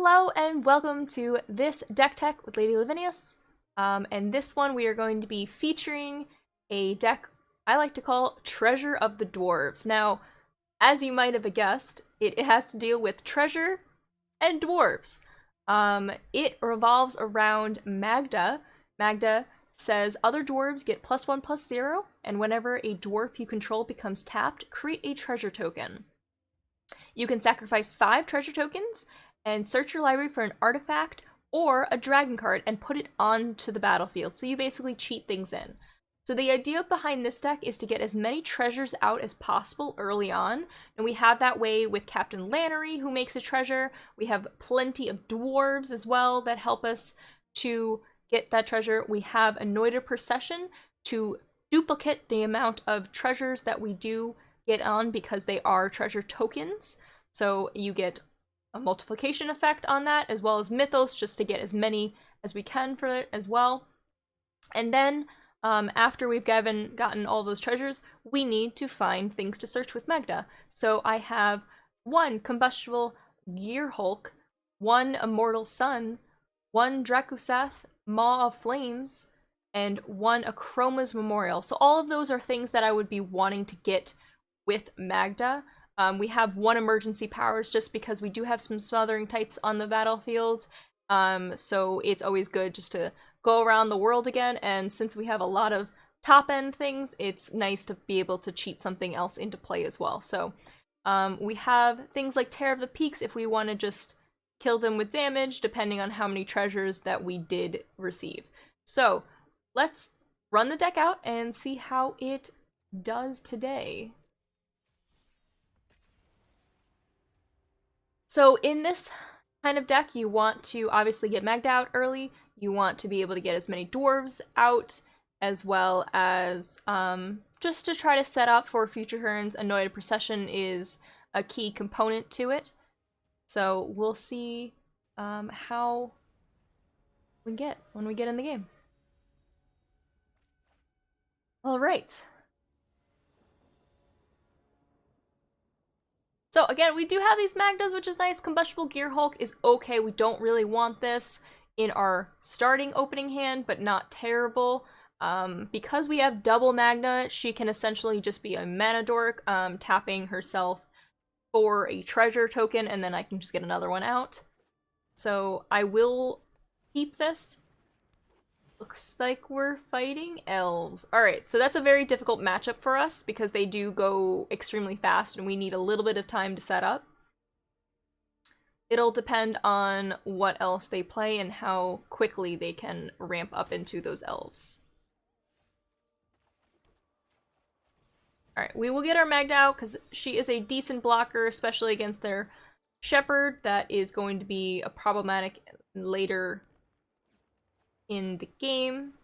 Hello and welcome to this deck tech with LadyLavinias. And this one we are going to be featuring a deck I like to call Treasure of the Dwarves. Now, as you might have guessed, it has to deal with treasure and dwarves. It revolves around Magda. Magda says other dwarves get +1/+0, and whenever a dwarf you control becomes tapped, create a treasure token. You can sacrifice 5 treasure tokens and search your library for an artifact or a dragon card and put it onto the battlefield. So you basically cheat things in. So the idea behind this deck is to get as many treasures out as possible early on. And we have that way with Captain Lannery, who makes a treasure. We have plenty of dwarves as well that help us to get that treasure. We have Annointed Procession to duplicate the amount of treasures that we do get on because they are treasure tokens. So you get a multiplication effect on that, as well as Mythos, just to get as many as we can for it as well. And then after we've gotten all those treasures, we need to find things to search with Magda. So I have 1 Combustible Gear Hulk, 1 Immortal Sun, 1 Dracusath Maw of Flames, and 1 Achroma's Memorial. So all of those are things that I would be wanting to get with Magda. We have 1 emergency powers just because we do have some smothering tights on the battlefield. So it's always good just to go around the world again, and since we have a lot of top-end things, it's nice to be able to cheat something else into play as well. So we have things like Tear of the Peaks if we want to just kill them with damage, depending on how many treasures that we did receive. So let's run the deck out and see how it does today. So in this kind of deck, you want to obviously get Magda out early. You want to be able to get as many dwarves out, as well as just to try to set up for future turns. Annointed Procession is a key component to it. So we'll see how we get when we get in the game. All right. So again, we do have these Magdas, which is nice. Combustible Gear Hulk is okay. We don't really want this in our starting opening hand, but not terrible. Because we have double Magda, she can essentially just be a mana dork, tapping herself for a treasure token, and then I can just get another one out. So I will keep this. Looks like we're fighting elves. Alright, so that's a very difficult matchup for us because they do go extremely fast and we need a little bit of time to set up. It'll depend on what else they play and how quickly they can ramp up into those elves. Alright, we will get our Magda out because she is a decent blocker, especially against their Shepherd. That is going to be a problematic later in the game.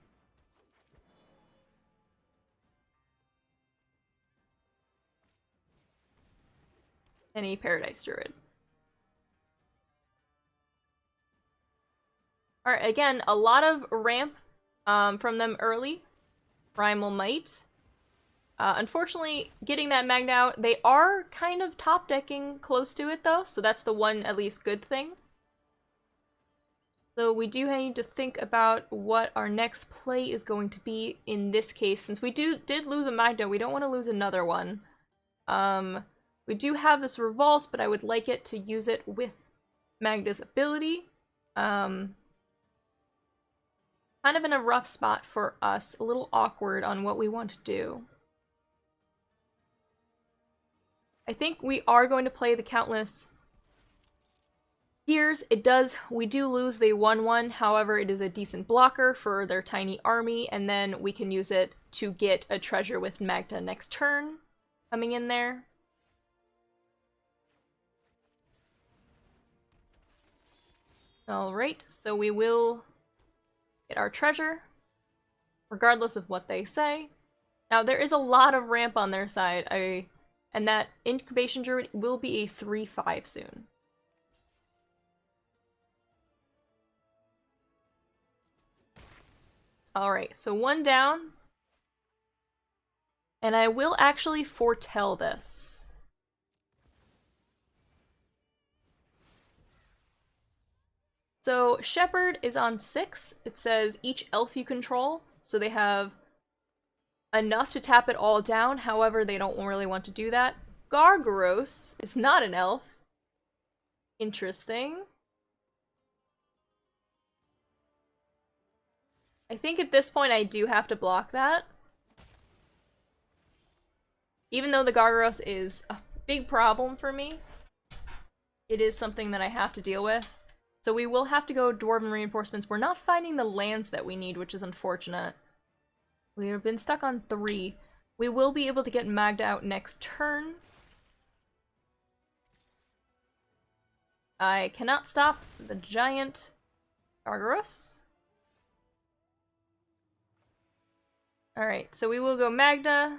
And a Paradise Druid. Alright, again, a lot of ramp from them early. Primal Might. Unfortunately, getting that Magda out, they are kind of top decking close to it though, so that's the one at least good thing. So we do need to think about what our next play is going to be in this case. Since we did lose a Magda, we don't want to lose another one. We do have this Revolt, but I would like it to use it with Magda's ability. Kind of in a rough spot for us, a little awkward on what we want to do. I think we are going to play the Countless Tears. We do lose the 1/1, however it is a decent blocker for their tiny army, and then we can use it to get a treasure with Magda next turn coming in there. Alright, so we will get our treasure, regardless of what they say. Now there is a lot of ramp on their side, and that Incubation Druid will be a 3/5 soon. Alright, so 1 down. And I will actually foretell this. So Shepherd is on 6. It says each elf you control, so they have enough to tap it all down, however they don't really want to do that. Gargaros is not an elf. Interesting. I think at this point I do have to block that. Even though the Gargaros is a big problem for me, it is something that I have to deal with. So we will have to go Dwarven Reinforcements. We're not finding the lands that we need, which is unfortunate. We have been stuck on 3. We will be able to get Magda out next turn. I cannot stop the giant Gargaros. Alright, so we will go Magda.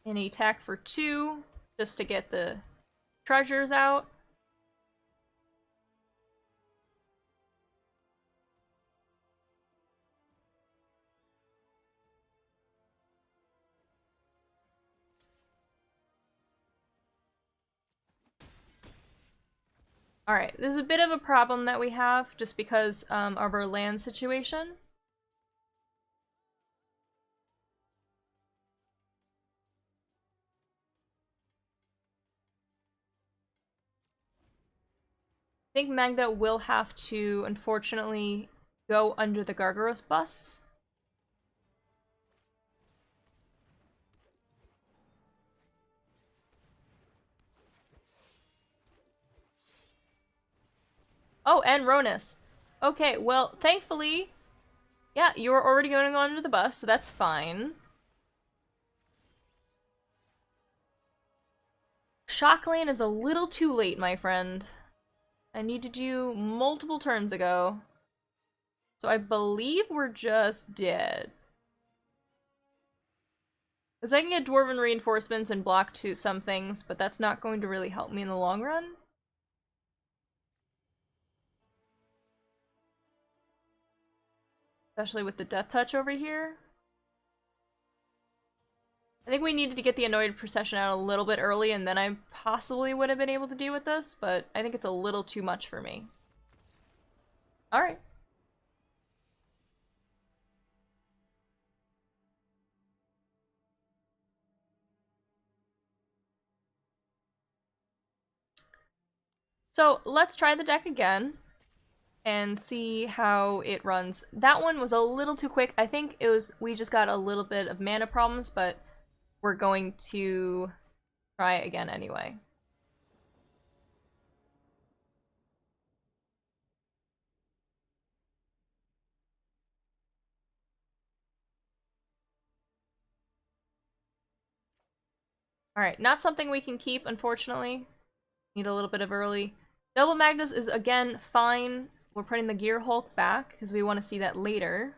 And attack for 2, just to get the treasures out. Alright, this is a bit of a problem that we have, just because of our land situation. I think Magda will have to, unfortunately, go under the Gargaros bus. Oh, and Ronus. Okay, well, thankfully, yeah, you were already going to go under the bus, so that's fine. Shockland is a little too late, my friend. I needed you multiple turns ago. So I believe we're just dead. Because I can get Dwarven Reinforcements and block to some things, but that's not going to really help me in the long run. Especially with the Death Touch over here. I think we needed to get the Annointed Procession out a little bit early, and then I possibly would have been able to deal with this, but I think it's a little too much for me. Alright. So let's try the deck again and see how it runs. That one was a little too quick. I think it was, we just got a little bit of mana problems, but we're going to try it again anyway. Alright, not something we can keep, unfortunately. Need a little bit of early. Double Magnus is, again, fine. We're putting the Gear Hulk back, because we want to see that later.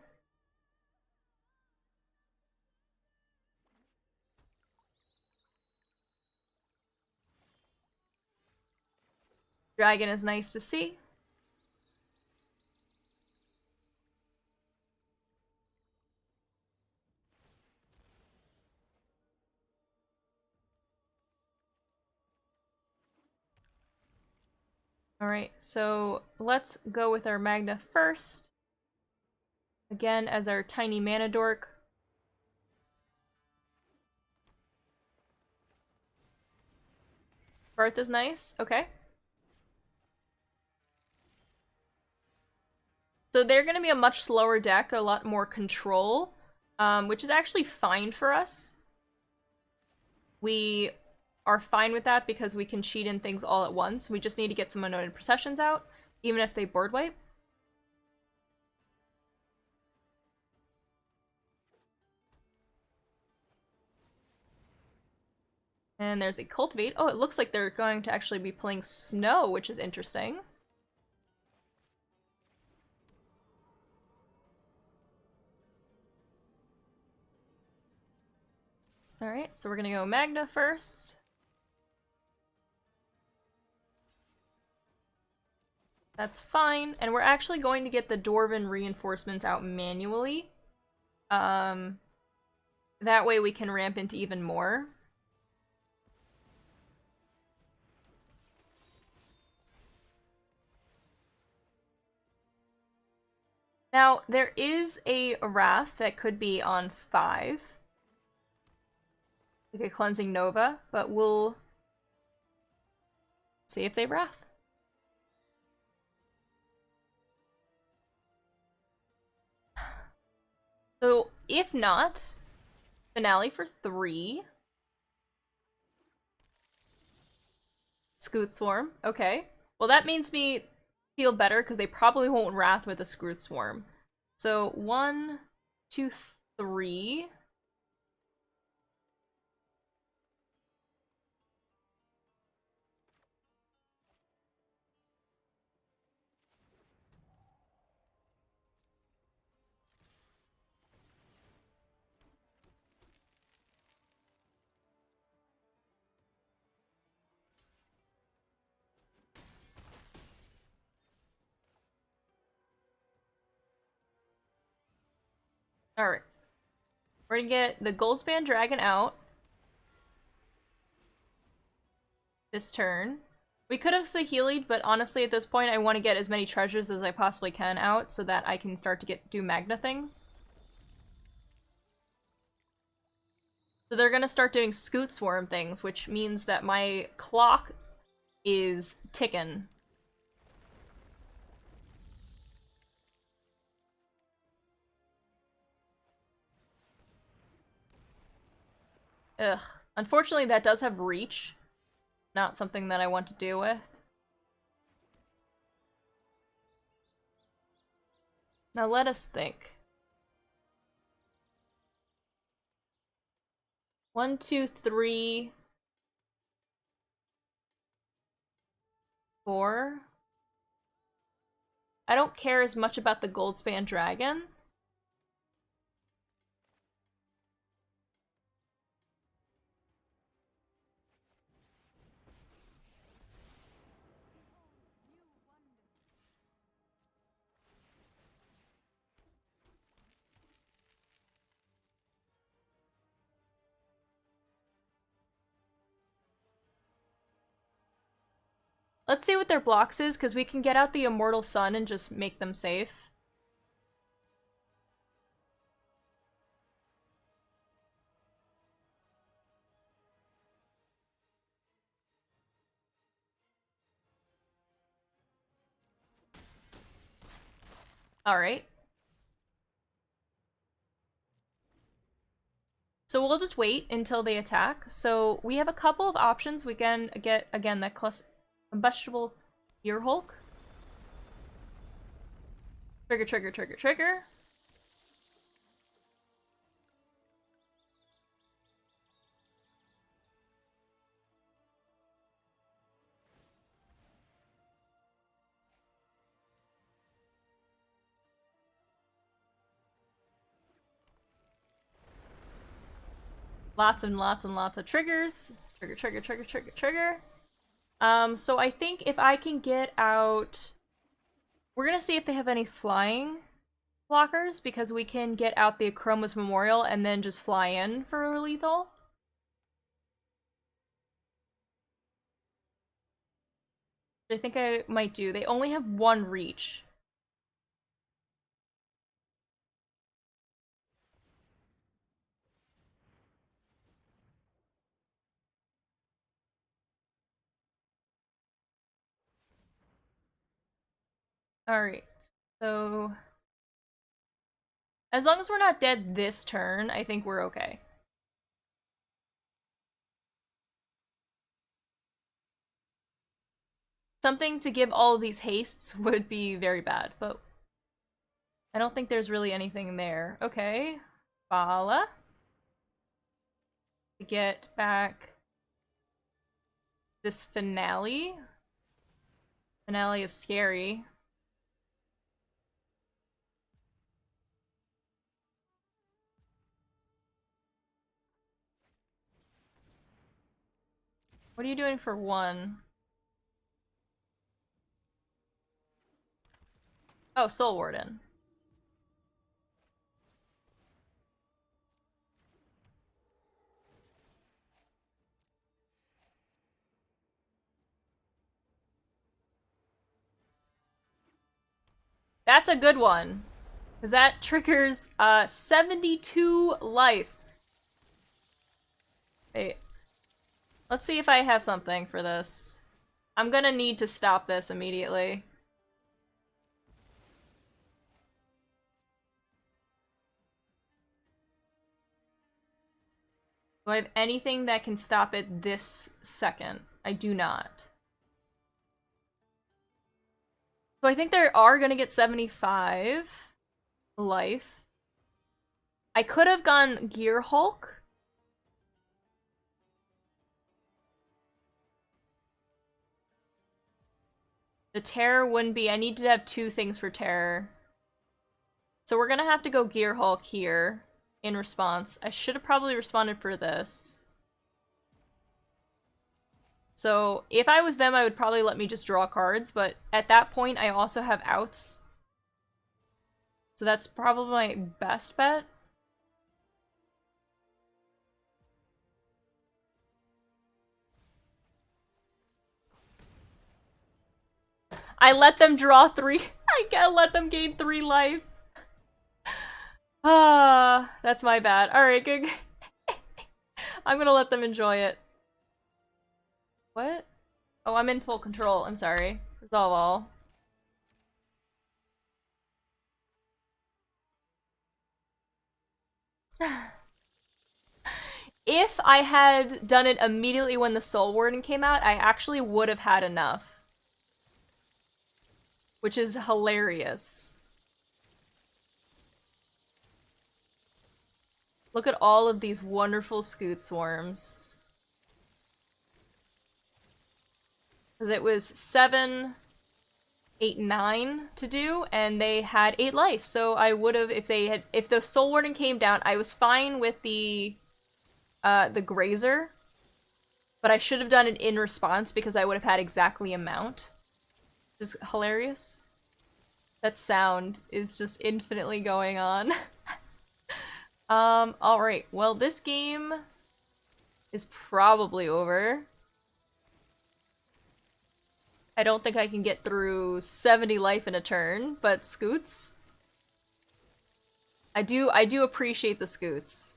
Dragon is nice to see. Alright, so let's go with our Magna first. Again, as our tiny mana dork. Barth is nice, okay. So they're going to be a much slower deck, a lot more control, which is actually fine for us. We are fine with that because we can cheat in things all at once. We just need to get some Annointed Processions out, even if they board wipe. And there's a Cultivate. Oh, it looks like they're going to actually be playing Snow, which is interesting. Alright, so we're gonna go Magna first. That's fine, and we're actually going to get the Dwarven Reinforcements out manually. That way we can ramp into even more. Now, there is a Wrath that could be on 5. Like a Cleansing Nova, but we'll see if they Wrath. So, if not, Finale for 3. Scoot Swarm, okay. Well, that means me feel better because they probably won't Wrath with a Scoot Swarm. So, 1, 2, 3. Alright. We're gonna get the Goldspan Dragon out this turn. We could have Sahili'd, but honestly at this point I want to get as many treasures as I possibly can out so that I can start to do Magna things. So they're gonna start doing Scoot Swarm things, which means that my clock is ticking. Ugh. Unfortunately, that does have reach. Not something that I want to deal with. Now let us think. 1, 2, 3, 4. I don't care as much about the Goldspan Dragon. Let's see what their blocks is, because we can get out the Immortal Sun and just make them safe. Alright. So we'll just wait until they attack. So we have a couple of options. We can get, again, that Combustible Earhulk. Trigger, trigger, trigger, trigger. Lots and lots and lots of triggers. Trigger, trigger, trigger, trigger, trigger. So I think if I can get out... We're gonna see if they have any flying blockers, because we can get out the Chroma's Memorial and then just fly in for a lethal. I think I might do. They only have 1 reach. Alright, so... As long as we're not dead this turn, I think we're okay. Something to give all of these hastes would be very bad, but I don't think there's really anything there. Okay, Bala. To get back this finale. Finale of Scary. What are you doing for 1? Oh, Soul Warden. That's a good one. Because that triggers 72 life. Wait. Let's see if I have something for this. I'm gonna need to stop this immediately. Do I have anything that can stop it this second? I do not. So I think they are gonna get 75 life. I could have gone Gear Hulk. The terror wouldn't be. I need to have 2 things for terror. So we're gonna have to go Gear Hulk here in response. I should have probably responded for this. So if I was them, I would probably let me just draw cards, but at that point I also have outs. So that's probably my best bet. I let them draw 3. I gotta let them gain 3 life. Ah, that's my bad. Alright, good. I'm gonna let them enjoy it. What? Oh, I'm in full control. I'm sorry. Resolve all. If I had done it immediately when the Soul Warden came out, I actually would have had enough. Which is hilarious. Look at all of these wonderful Scoot Swarms. Because it was 7, 8, 9 to do, and they had 8 life. So I would have, if the Soul Warden came down, I was fine with the Grazer. But I should have done it in response because I would have had exactly amount. Just hilarious. That sound is just infinitely going on. Alright. Well, this game is probably over. I don't think I can get through 70 life in a turn, but Scoots. I do appreciate the Scoots.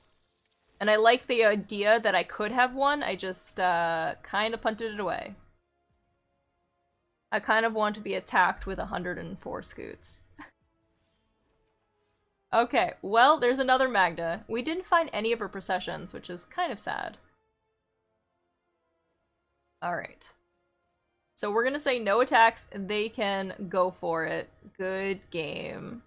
And I like the idea that I could have one, I just kind of punted it away. I kind of want to be attacked with 104 Scoots. Okay, well, there's another Magda. We didn't find any of her processions, which is kind of sad. Alright. So we're gonna say no attacks, and they can go for it. Good game.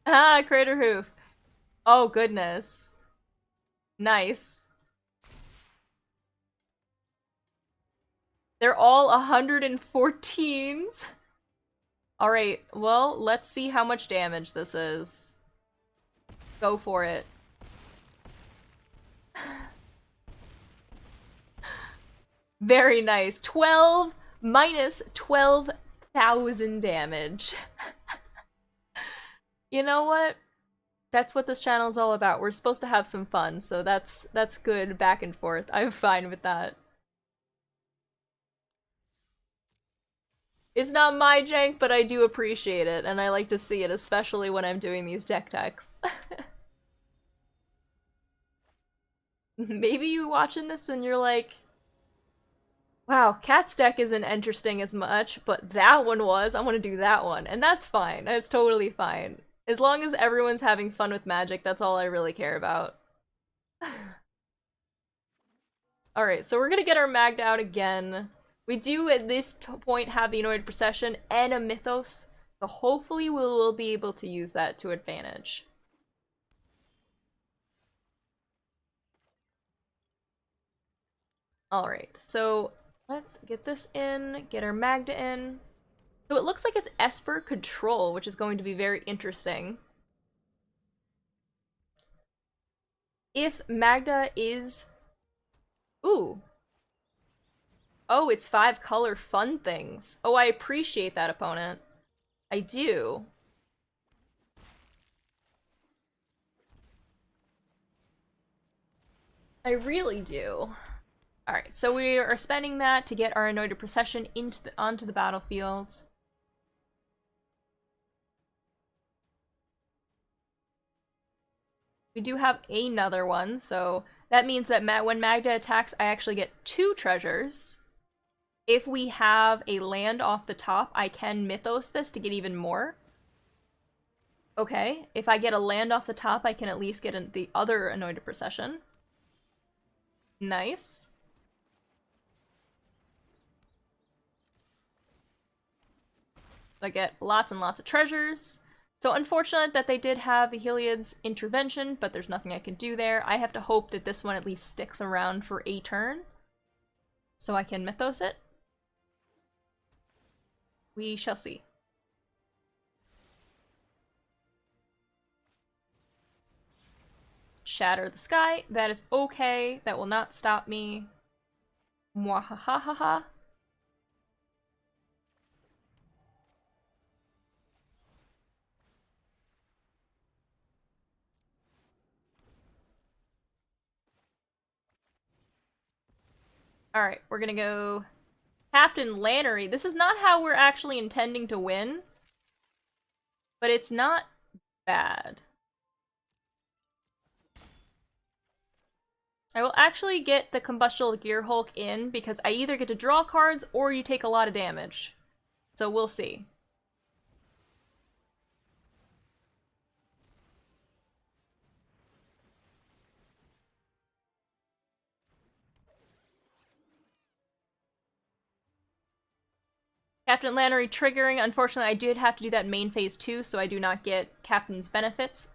Ah, Crater Hoof. Oh, goodness. Nice. They're all 114s. Alright, well, let's see how much damage this is. Go for it. Very nice. 12 minus 12,000 damage. You know what? That's what this channel is all about. We're supposed to have some fun, so that's good back and forth. I'm fine with that. It's not my jank, but I do appreciate it, and I like to see it, especially when I'm doing these deck techs. Maybe you watching this and you're like, wow, Cat's deck isn't interesting as much, but that one was. I want to do that one. And that's fine. That's totally fine. As long as everyone's having fun with Magic, that's all I really care about. Alright, so we're gonna get our Magda out again. We do, at this point, have the Annointed Procession and a Mythos, so hopefully we will be able to use that to advantage. Alright, so let's get this in, get our Magda in. So it looks like it's Esper Control, which is going to be very interesting. If Magda is... Ooh. Oh, it's 5 color fun things. Oh, I appreciate that, opponent. I do. I really do. Alright, so we are spending that to get our Annointed Procession onto the battlefield. We do have another one, so that means that when Magda attacks, I actually get 2 treasures. If we have a land off the top, I can Mythos this to get even more. Okay, if I get a land off the top, I can at least get the other Annointed Procession. Nice. I get lots and lots of treasures. So unfortunate that they did have the Heliod's intervention, but there's nothing I can do there. I have to hope that this one at least sticks around for a turn, so I can Mythos it. We shall see. Shatter the sky. That is okay. That will not stop me. Mwahahaha. Alright, we're gonna go Captain Lannery. This is not how we're actually intending to win, but it's not bad. I will actually get the Combustible Gear Hulk in because I either get to draw cards or you take a lot of damage. So we'll see. Captain Lannery triggering. Unfortunately, I did have to do that main phase 2, so I do not get Captain's benefits.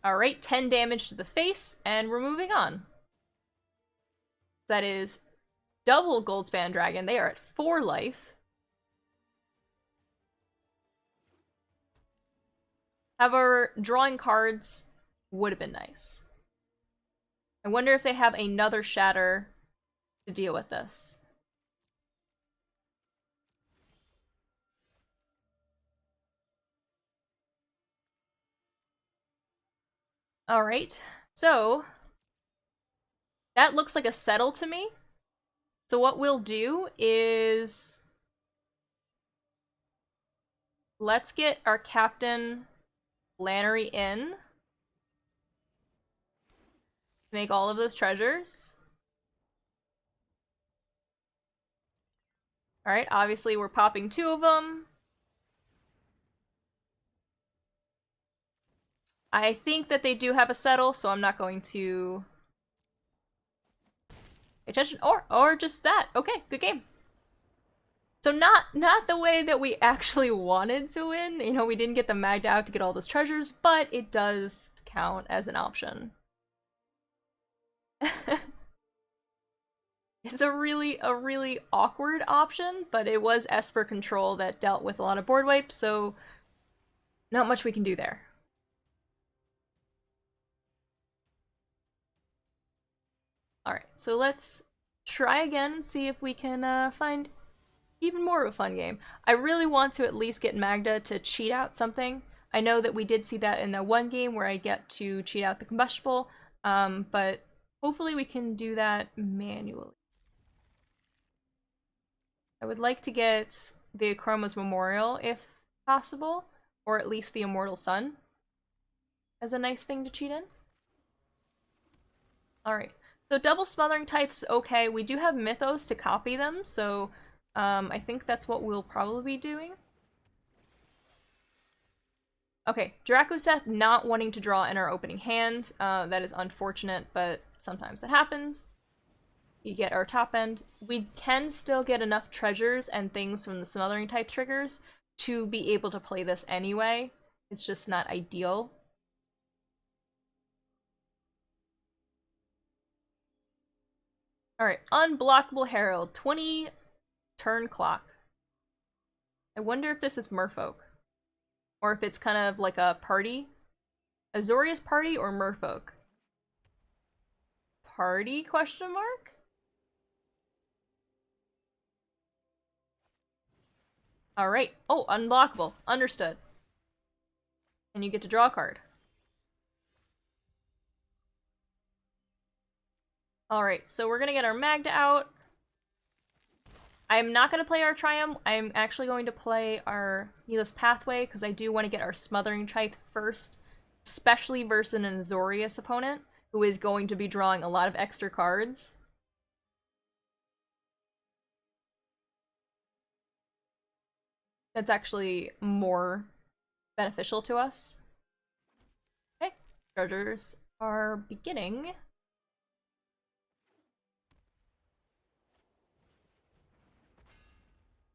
Alright, 10 damage to the face, and we're moving on. That is double Goldspan Dragon. They are at 4 life. However, drawing cards would have been nice. I wonder if they have another Shatter to deal with this. Alright, so that looks like a settle to me. So what we'll do is let's get our Captain Lannery in. Make all of those treasures. Alright, obviously we're popping 2 of them. I think that they do have a settle, so I'm not going to pay attention. Or just that. Okay, good game. So not the way that we actually wanted to win. You know, we didn't get the Magda out to get all those treasures, but it does count as an option. It's a really awkward option, but it was Esper Control that dealt with a lot of board wipes, so not much we can do there. Alright, so let's try again and see if we can find even more of a fun game. I really want to at least get Magda to cheat out something. I know that we did see that in the one game where I get to cheat out the combustible, but hopefully we can do that manually. I would like to get the Chroma's Memorial if possible, or at least the Immortal Sun as a nice thing to cheat in. Alright, so double Smothering Tithe is okay. We do have Mythos to copy them, so I think that's what we'll probably be doing. Okay, Dracoseth not wanting to draw in our opening hand. That is unfortunate, but sometimes that happens. You get our top end. We can still get enough treasures and things from the Smothering Tithe triggers to be able to play this anyway. It's just not ideal. Alright, Unblockable Herald, 20 turn clock. I wonder if this is Merfolk. Or if it's kind of like a party. Azorius party or Merfolk? Party, question mark? Alright. Oh, unblockable. Understood. And you get to draw a card. Alright, so we're gonna get our Magda out. I'm not gonna play our Triumph. I'm actually going to play our Needless Pathway, because I do want to get our Smothering Tithe first, especially versus an Azorius opponent, who is going to be drawing a lot of extra cards. That's actually more beneficial to us. Okay, treasures are beginning.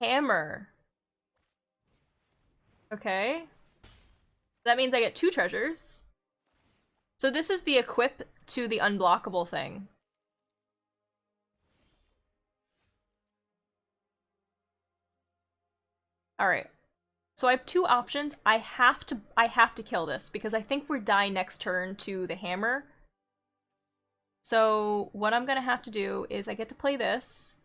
Hammer. Okay. That means I get 2 treasures. So this is the equip to the unblockable thing. Alright. So I have 2 options. I have to kill this, because I think we're dying next turn to the hammer. So what I'm gonna have to do is I get to play this.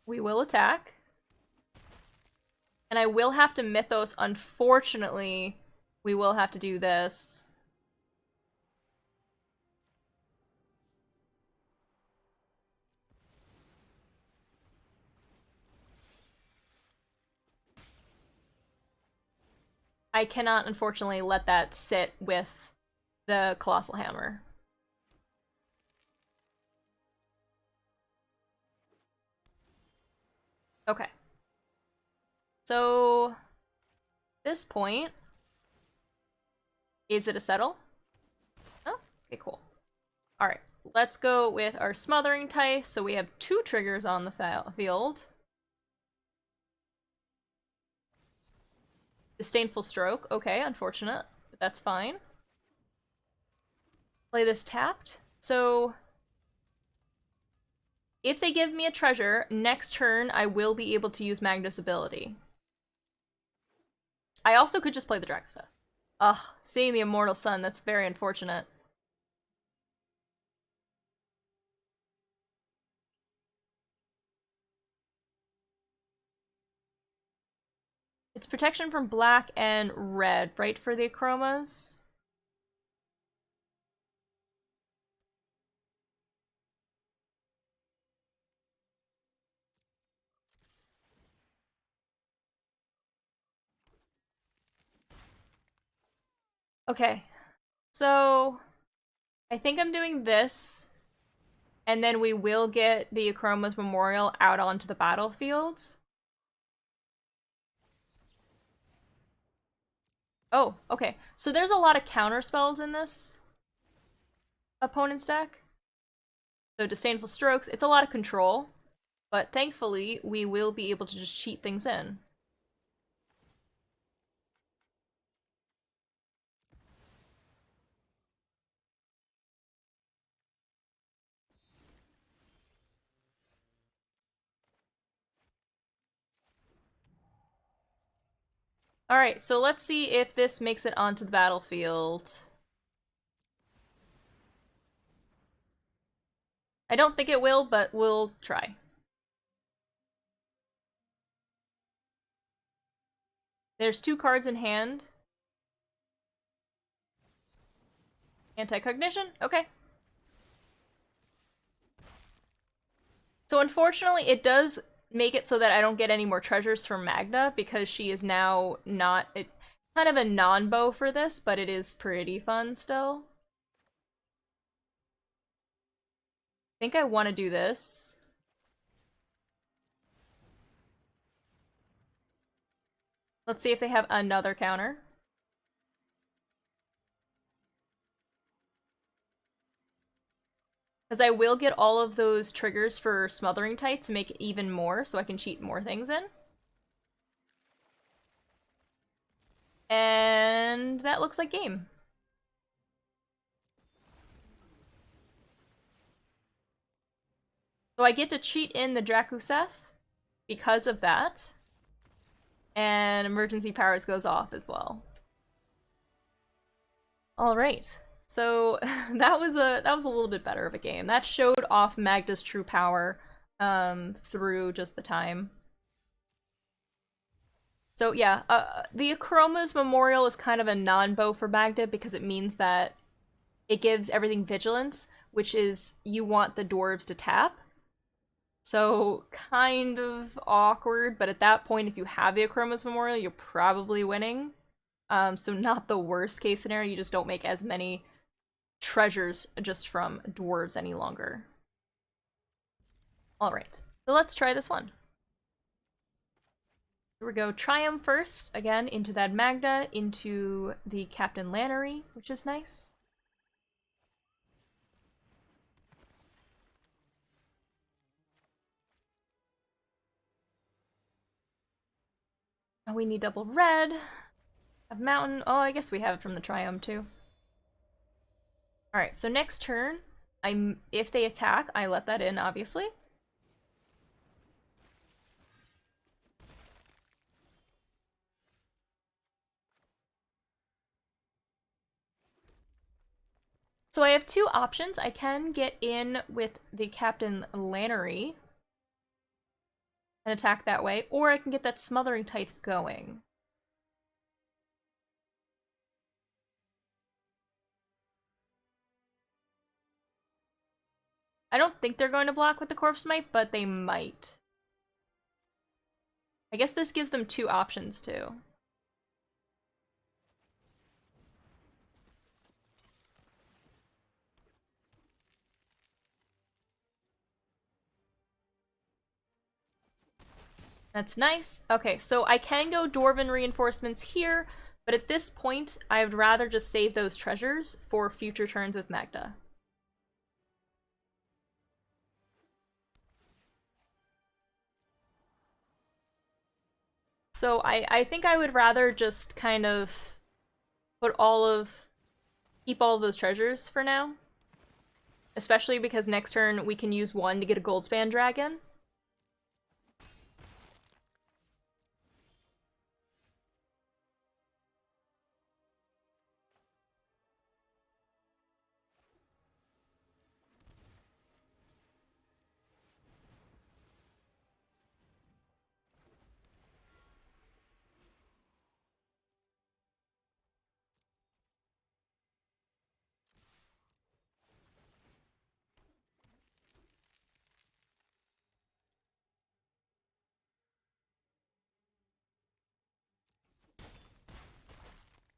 We will attack. And I will have to Mythos. Unfortunately, we will have to do this. I cannot, unfortunately, let that sit with the Colossal Hammer. Okay. So, at this point, is it a settle? Oh, okay, cool. Alright, let's go with our Smothering Tithe. So we have 2 triggers on the field. Disdainful Stroke. Okay, unfortunate, but that's fine. Play this tapped. So if they give me a treasure, next turn I will be able to use Magda's ability. I also could just play the Dragoseth. Ugh, seeing the Immortal Sun, that's very unfortunate. It's protection from black and red, right, for the Achromas? Okay, so I think I'm doing this, and then we will get the Achroma's Memorial out onto the battlefield. Oh, okay. So there's a lot of counter spells in this opponent's deck. So Disdainful Strokes, it's a lot of control, but thankfully we will be able to just cheat things in. Alright, so let's see if this makes it onto the battlefield. I don't think it will, but we'll try. There's 2 cards in hand. Anti-cognition? Okay. So unfortunately, it does make it so that I don't get any more treasures from Magda, because she is now not... kind of a non-bow for this, but it is pretty fun still. I think I want to do this. Let's see if they have another counter. Because I will get all of those triggers for Smothering Tithe to make it even more, so I can cheat more things in. And that looks like game. So I get to cheat in the Dracoseth because of that. And Emergency Powers goes off as well. Alright. So that was a little bit better of a game. That showed off Magda's true power through just the time. So yeah, the Akroma's Memorial is kind of a non-bow for Magda because it means that it gives everything vigilance, which is you want the dwarves to tap. So kind of awkward, but at that point, if you have the Akroma's Memorial, you're probably winning. So not the worst case scenario, you just don't make as many treasures just from dwarves any longer. Alright, so let's try this one. Here we go, Triumph first, again, into that Magda, into the Captain Lannery, which is nice. Oh, we need double red. A mountain. Oh, I guess we have it from the Triumph too. Alright, so next turn, if they attack, I let that in, obviously. So I have two options. I can get in with the Captain Lannery and attack that way, or I can get that Smothering Tithe going. I don't think they're going to block with the Corpse Smite, but they might. I guess this gives them two options, too. That's nice. Okay, so I can go Dwarven reinforcements here, but at this point, I would rather just save those treasures for future turns with Magda. So I think I would rather just kind of keep all of those treasures for now. Especially because next turn we can use one to get a Goldspan Dragon.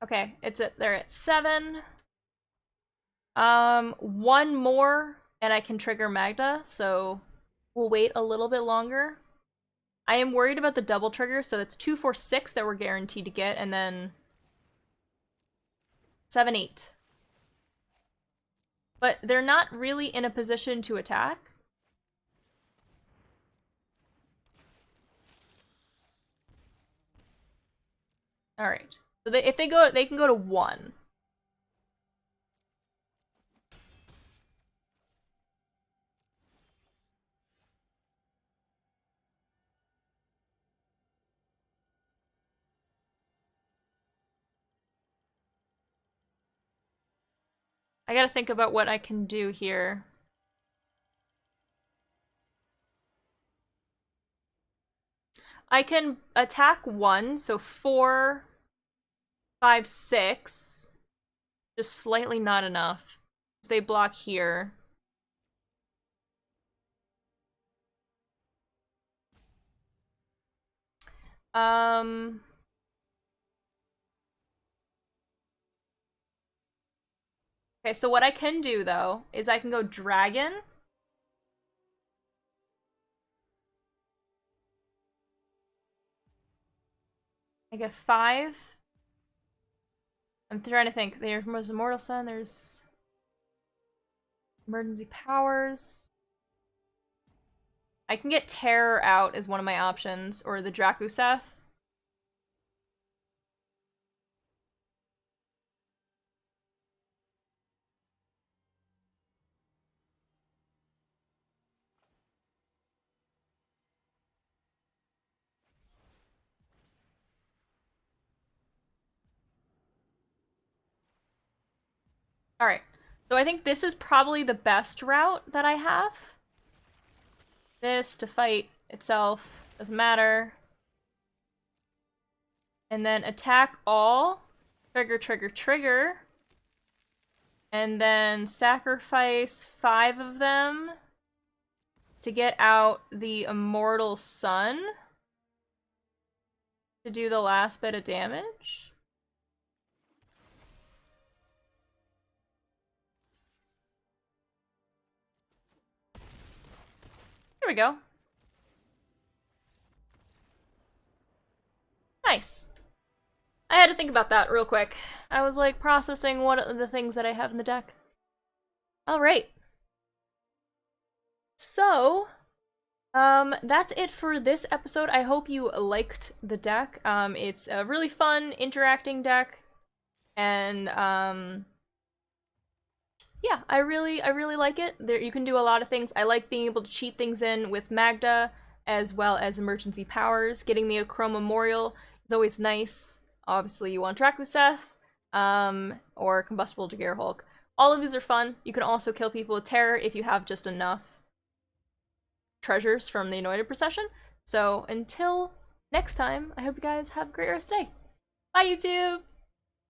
Okay, they're at 7. One more and I can trigger Magda, so we'll wait a little bit longer. I am worried about the double trigger, so it's 2, 4, 6 that we're guaranteed to get, and then 7, 8. But they're not really in a position to attack. Alright. So if they go, they can go to 1. I gotta think about what I can do here. I can attack 1, so 4, 5, 6. Just slightly not enough. They block here. Okay, so what I can do, though, is I can go Dragon. I get 5. I'm trying to think. There's Immortal Sun, there's Emergency Powers. I can get Terror out as one of my options, or the Drakuseth. Alright, so I think this is probably the best route that I have. This to fight itself, doesn't matter. And then attack all. Trigger, trigger, trigger. And then sacrifice 5 of them to get out the Immortal Sun to do the last bit of damage. Here we go. Nice. I had to think about that real quick. I was like processing what are the things that I have in the deck. Alright. So, that's it for this episode. I hope you liked the deck. It's a really fun, interacting deck. And, yeah, I really like it. There, you can do a lot of things. I like being able to cheat things in with Magda, as well as emergency powers. Getting the Acro Memorial is always nice. Obviously, you want Drakuseth, or Combustible Jagear Hulk. All of these are fun. You can also kill people with Terror if you have just enough treasures from the Anointed Procession. So, until next time, I hope you guys have a great rest of the day. Bye, YouTube!